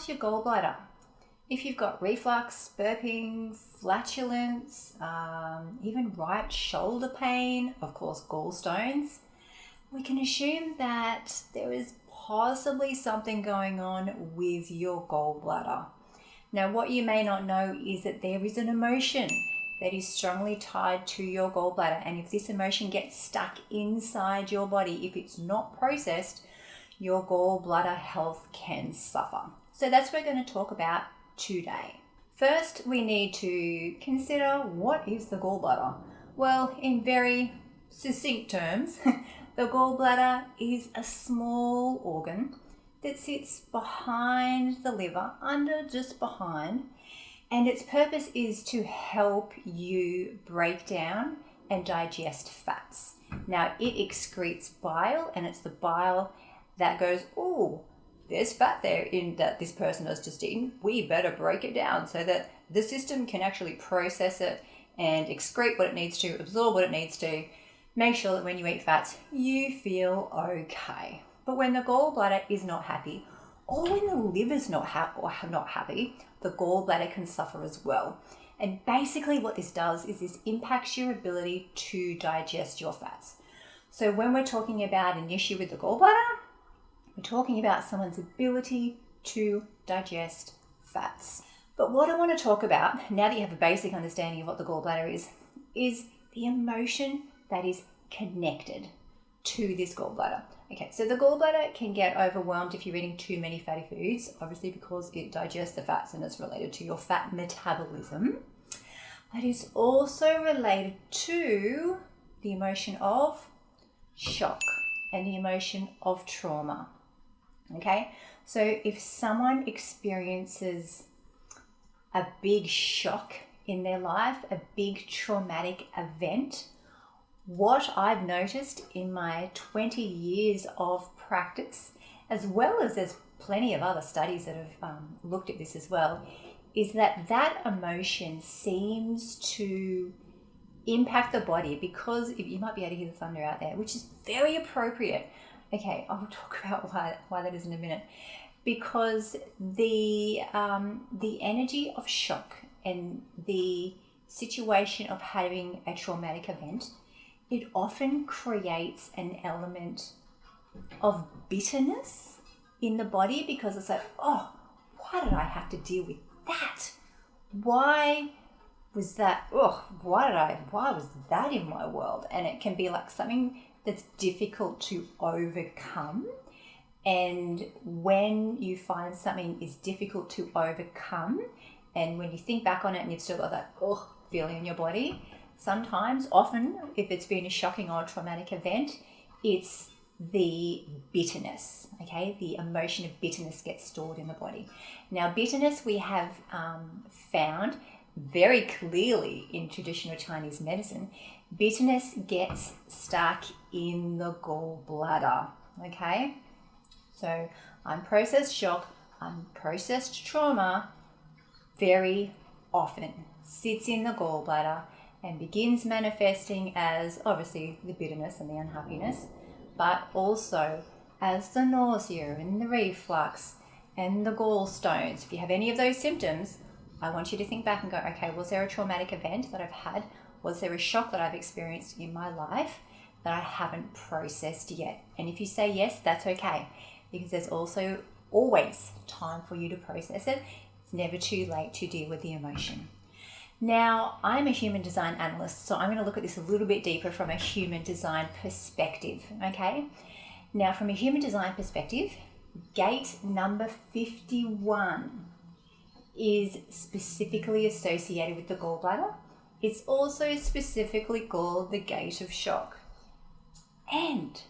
how's your gallbladder? If you've got reflux, burping, flatulence, even right shoulder pain, of course gallstones, we can assume that there is possibly something going on with your gallbladder. Now, what you may not know is that there is an emotion that is strongly tied to your gallbladder, and if this emotion gets stuck inside your body, if it's not processed, your gallbladder health can suffer. So that's what we're going to talk about today. First, we need to consider, what is the gallbladder? Well, in very succinct terms, the gallbladder is a small organ that sits behind the liver, just behind, and its purpose is to help you break down and digest fats. Now, it excretes bile, and it's the bile that goes, oh, there's fat there in that this person has just eaten. We better break it down so that the system can actually process it and excrete what it needs to, absorb what it needs to, make sure that when you eat fats, you feel okay. But when the gallbladder is not happy, or when the liver's not happy, the gallbladder can suffer as well. And basically what this does is this impacts your ability to digest your fats. So when we're talking about an issue with the gallbladder, we're talking about someone's ability to digest fats. But what I want to talk about, now that you have a basic understanding of what the gallbladder is the emotion that is connected to this gallbladder. Okay, so the gallbladder can get overwhelmed if you're eating too many fatty foods, obviously because it digests the fats and it's related to your fat metabolism. But it's also related to the emotion of shock and the emotion of trauma. Okay, so if someone experiences a big shock in their life, a big traumatic event, what I've noticed in my 20 years of practice, as well as there's plenty of other studies that have looked at this as well, is that that emotion seems to impact the body, because you might be able to hear the thunder out there, which is very appropriate. Okay, I will talk about why that is in a minute. Because the energy of shock and the situation of having a traumatic event, it often creates an element of bitterness in the body, because it's like, oh, why did I have to deal with that? Why was that? Oh, why was that in my world? And it can be like something that's difficult to overcome. And when you find something is difficult to overcome, and when you think back on it and you've still got that feeling in your body, often, if it's been a shocking or traumatic event, it's the bitterness, okay? The emotion of bitterness gets stored in the body. Now, bitterness we have found very clearly in traditional Chinese medicine. Bitterness gets stuck in the gallbladder, okay? So unprocessed shock, unprocessed trauma very often sits in the gallbladder and begins manifesting as obviously the bitterness and the unhappiness, but also as the nausea and the reflux and the gallstones. If you have any of those symptoms, I want you to think back and go, okay, was there a traumatic event that I've had? Was there a shock that I've experienced in my life that I haven't processed yet? And if you say yes, that's okay, because there's also always time for you to process it. It's never too late to deal with the emotion. Now, I'm a human design analyst, so I'm going to look at this a little bit deeper from a human design perspective, okay? Now, from a human design perspective, gate number 51 is specifically associated with the gallbladder. It's also specifically called the gate of shock. And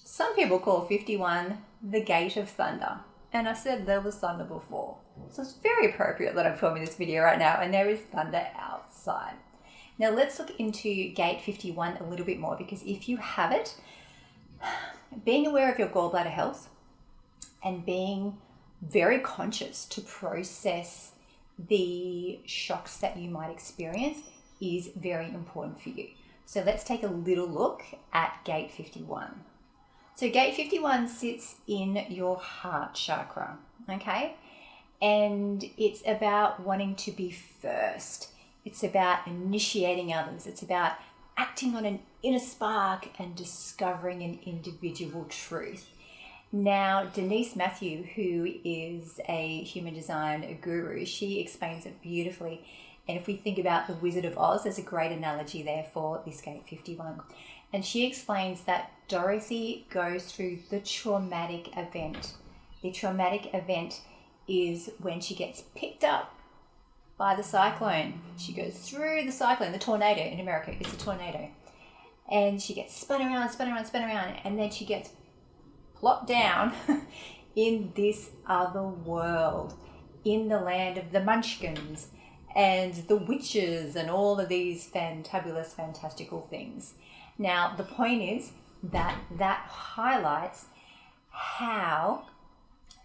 some people call 51 the gate of thunder. And I said there was thunder before. So it's very appropriate that I'm filming this video right now, and there is thunder outside. Now let's look into gate 51 a little bit more, because if you have it, being aware of your gallbladder health and being very conscious to process the shocks that you might experience is very important for you. So let's take a little look at gate 51. So gate 51 sits in your heart chakra, okay? And it's about wanting to be first. It's about initiating others. It's about acting on an inner spark and discovering an individual truth. Now, Denise Matthew, who is a human design guru, she explains it beautifully. And if we think about the Wizard of Oz, there's a great analogy there for this gate 51. And she explains that Dorothy goes through the traumatic event. The traumatic event is when she gets picked up by the cyclone. She goes through the cyclone, the tornado in America. It's a tornado. And she gets spun around, and then she gets plopped down in this other world, in the land of the Munchkins and the witches and all of these fantabulous, fantastical things. Now, the point is that highlights how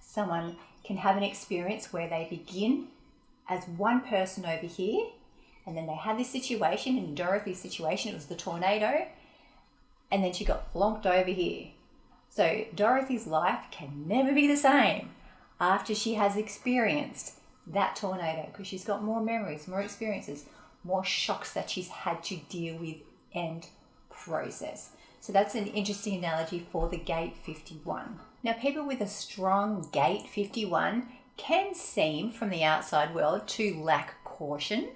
someone can have an experience where they begin as one person over here, and then they have this situation. In Dorothy's situation, it was the tornado, and then she got plonked over here. So Dorothy's life can never be the same after she has experienced that tornado, because she's got more memories, more experiences, more shocks that she's had to deal with and process. So that's an interesting analogy for the gate 51. Now, people with a strong gate 51 can seem from the outside world to lack caution,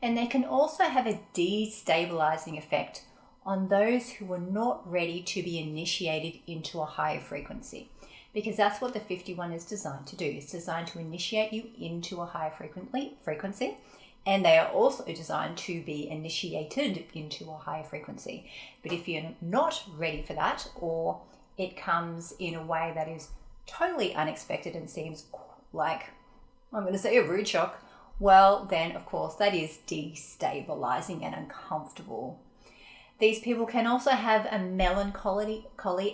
and they can also have a destabilizing effect on those who are not ready to be initiated into a higher frequency, because that's what the 51 is designed to do. It's designed to initiate you into a higher frequency, and they are also designed to be initiated into a higher frequency. But if you're not ready for that, or it comes in a way that is totally unexpected and seems like, I'm going to say, a rude shock, well, then of course that is destabilizing and uncomfortable. These people can also have a melancholy,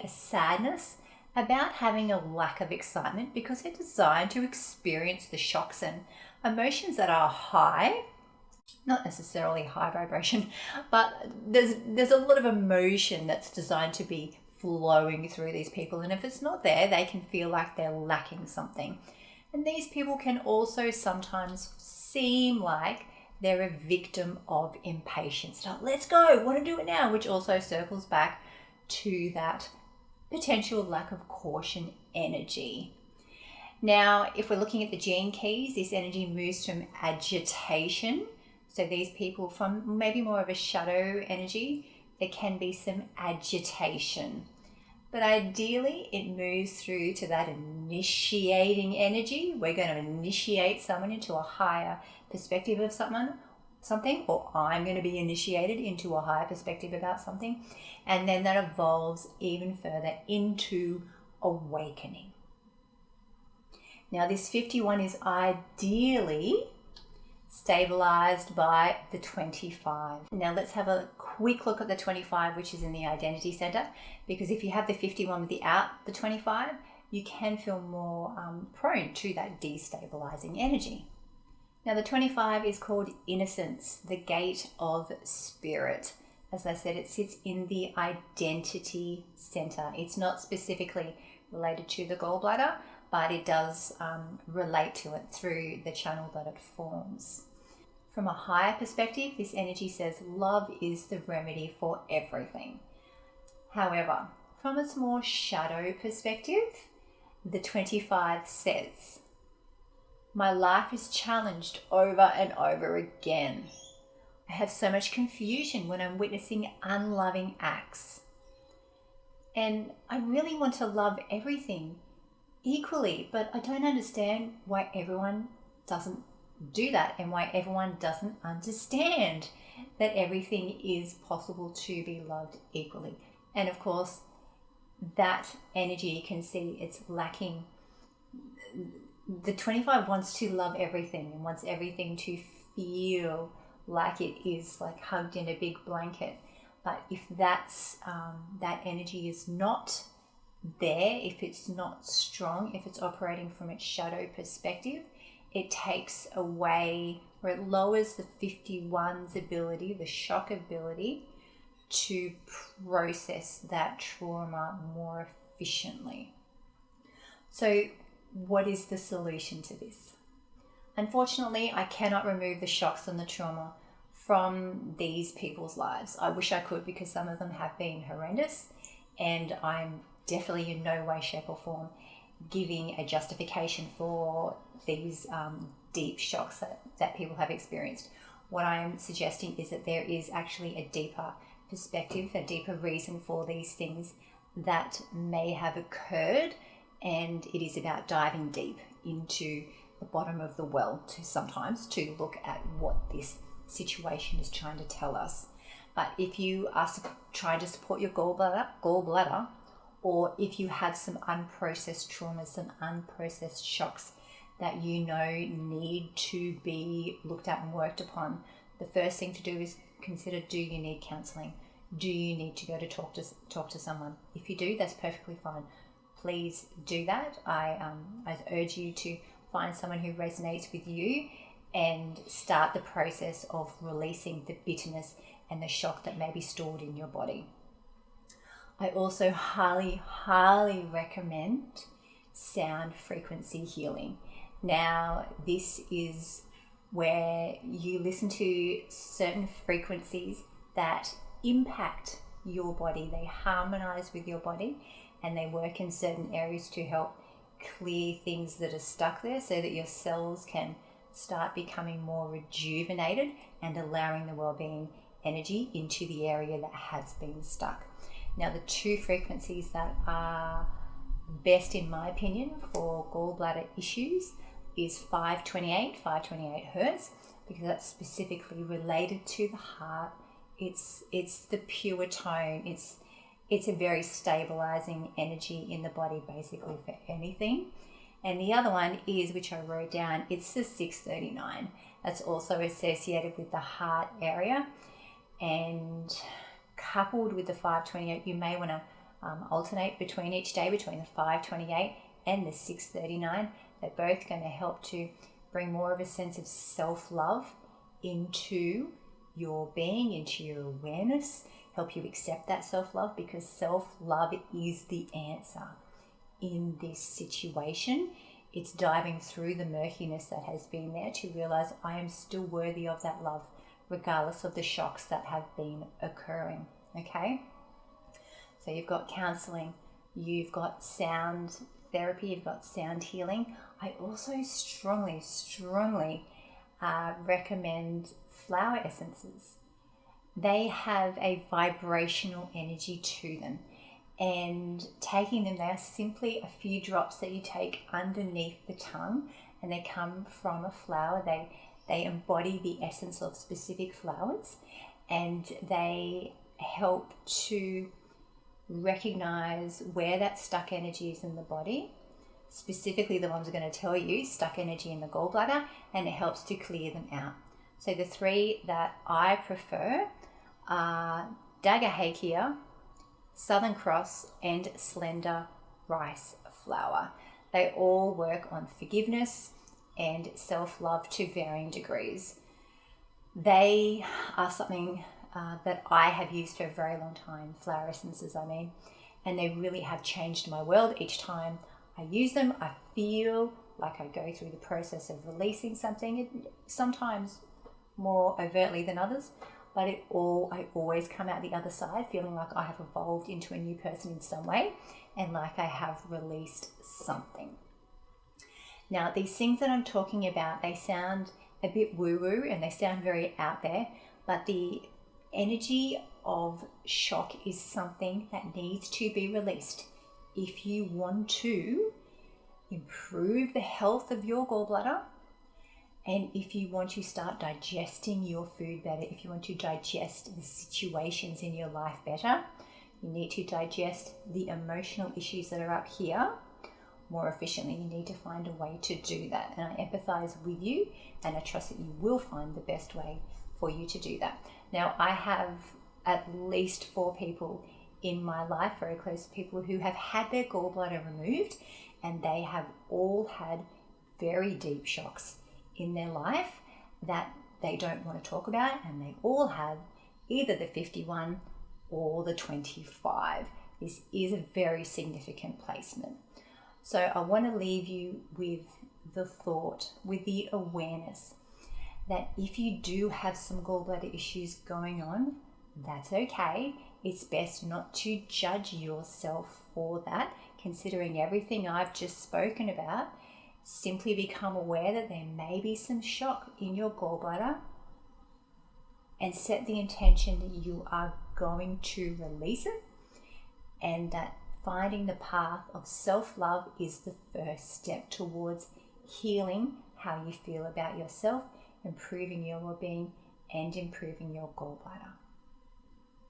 a sadness about having a lack of excitement, because they're designed to experience the shocks and emotions that are high, not necessarily high vibration, but there's a lot of emotion that's designed to be flowing through these people. And if it's not there, they can feel like they're lacking something. And these people can also sometimes seem like they're a victim of impatience. Like, let's go, want to do it now, which also circles back to that potential lack of caution energy. Now, if we're looking at the gene keys, this energy moves from agitation. So these people from maybe more of a shadow energy, there can be some agitation. But ideally, it moves through to that initiating energy. We're going to initiate someone into a higher perspective of something, or I'm going to be initiated into a higher perspective about something. And then that evolves even further into awakening. Now, this 51 is ideally stabilized by the 25. Now let's have a quick look at the 25, which is in the identity center, because if you have the 51 without the 25, you can feel more prone to that destabilizing energy. Now the 25 is called innocence, the gate of spirit. As I said, it sits in the identity center. It's not specifically related to the gallbladder, but it does relate to it through the channel that it forms. From a higher perspective, this energy says love is the remedy for everything. However, from its more shadow perspective, the 25 says, my life is challenged over and over again. I have so much confusion when I'm witnessing unloving acts. And I really want to love everything equally, but I don't understand why everyone doesn't do that, and why everyone doesn't understand that everything is possible to be loved equally. And of course, that energy, you can see it's lacking. The 25 wants to love everything and wants everything to feel like it is like hugged in a big blanket. But if that's that energy is not there, if it's not strong, if it's operating from its shadow perspective, it takes away, or it lowers the 51's ability, the shock ability, to process that trauma more efficiently. So, what is the solution to this? Unfortunately, I cannot remove the shocks and the trauma from these people's lives. I wish I could, because some of them have been horrendous, and I'm definitely in no way, shape or form giving a justification for these deep shocks that people have experienced. What I'm suggesting is that there is actually a deeper perspective, a deeper reason for these things that may have occurred, and it is about diving deep into the bottom of the well sometimes to look at what this situation is trying to tell us. But if you are trying to support your gallbladder, or if you have some unprocessed traumas, some unprocessed shocks that you know need to be looked at and worked upon, the first thing to do is consider, do you need counselling? Do you need to go to talk to someone? If you do, that's perfectly fine. Please do that. I urge you to find someone who resonates with you and start the process of releasing the bitterness and the shock that may be stored in your body. I also highly, highly recommend sound frequency healing. Now, this is where you listen to certain frequencies that impact your body. They harmonize with your body, and they work in certain areas to help clear things that are stuck there, so that your cells can start becoming more rejuvenated and allowing the well-being energy into the area that has been stuck. Now, the two frequencies that are best, in my opinion, for gallbladder issues is 528 hertz, because that's specifically related to the heart. It's the pure tone. It's a very stabilizing energy in the body, basically, for anything. And the other one is, which I wrote down, it's the 639. That's also associated with the heart area. And coupled with the 528, you may want to alternate between each day, between the 528 and the 639. They're both going to help to bring more of a sense of self-love into your being, into your awareness, help you accept that self-love, because self-love is the answer in this situation. It's diving through the murkiness that has been there to realize I am still worthy of that love, regardless of the shocks that have been occurring. Okay? So you've got counseling, you've got sound therapy, you've got sound healing. I also strongly recommend flower essences. They have a vibrational energy to them, and taking them, they are simply a few drops that you take underneath the tongue, and they come from a flower. They embody the essence of specific flowers, and they help to recognize where that stuck energy is in the body, specifically the ones I'm going to tell you, stuck energy in the gallbladder, and it helps to clear them out. So the three that I prefer are Daggerhakia, Southern Cross, and Slender Rice Flower. They all work on forgiveness and self-love to varying degrees. They are something that I have used for a very long time, flower essences I mean, and they really have changed my world. Each time I use them, I feel like I go through the process of releasing something, sometimes more overtly than others, but I always come out the other side feeling like I have evolved into a new person in some way, and like I have released something. Now, these things that I'm talking about, they sound a bit woo-woo and they sound very out there, but the energy of shock is something that needs to be released. If you want to improve the health of your gallbladder, and if you want to start digesting your food better, if you want to digest the situations in your life better, you need to digest the emotional issues that are up here more efficiently. You need to find a way to do that. And I empathize with you, and I trust that you will find the best way for you to do that. Now, I have at least 4 people in my life, very close people, who have had their gallbladder removed, and they have all had very deep shocks in their life that they don't want to talk about, and they all have either the 51 or the 25. This is a very significant placement. So I want to leave you with the thought, with the awareness that if you do have some gallbladder issues going on, that's okay. It's best not to judge yourself for that, considering everything I've just spoken about. Simply become aware that there may be some shock in your gallbladder and set the intention that you are going to release it, and that finding the path of self-love is the first step towards healing how you feel about yourself, improving your well-being, and improving your gallbladder.